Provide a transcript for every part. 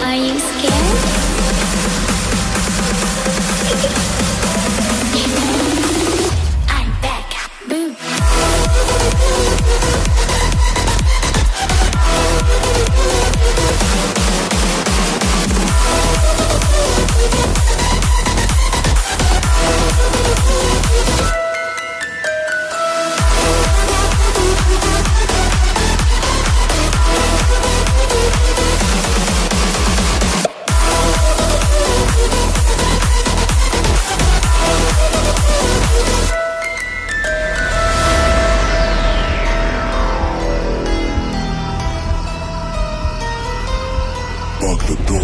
Are you scared? I'm back. Boom. Lock the door.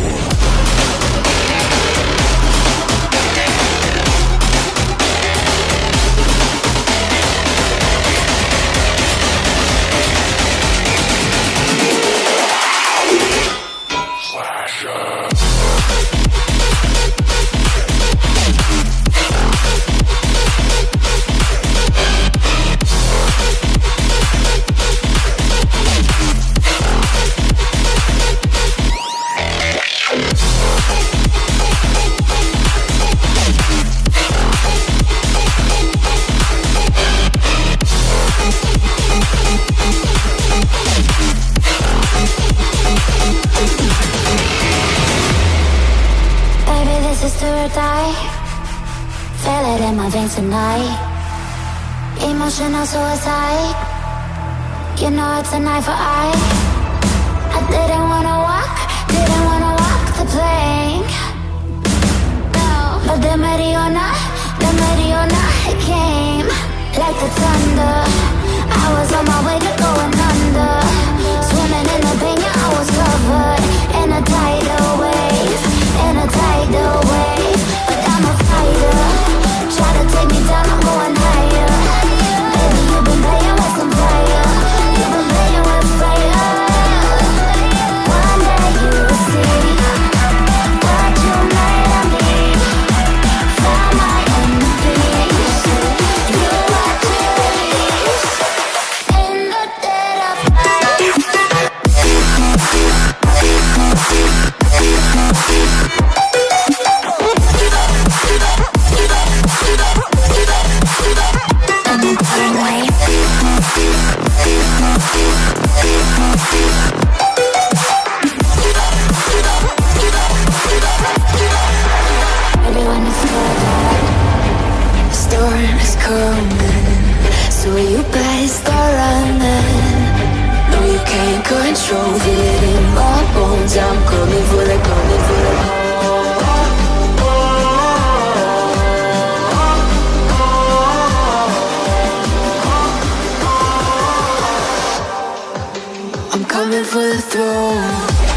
Feel it in my veins tonight. Emotional suicide. You know it's an eye for eye. I didn't wanna walk the plank. No, but the Mariona, it came like the thunder. I was on my way to going under. Swimming in the pain, yeah, I was covered in a tidal wave, but I'm a fighter. Try to take me down, I'm going higher. Baby, you've been playing with some fire. You've been playing with fire. One day you'll see what you made of me. Found my enemies. You are to release in the dead of night. Everyone is scared. The storm is coming, so you better start running. No, you can't control, feel it in my bones. I'm coming for the I'm coming for the throne.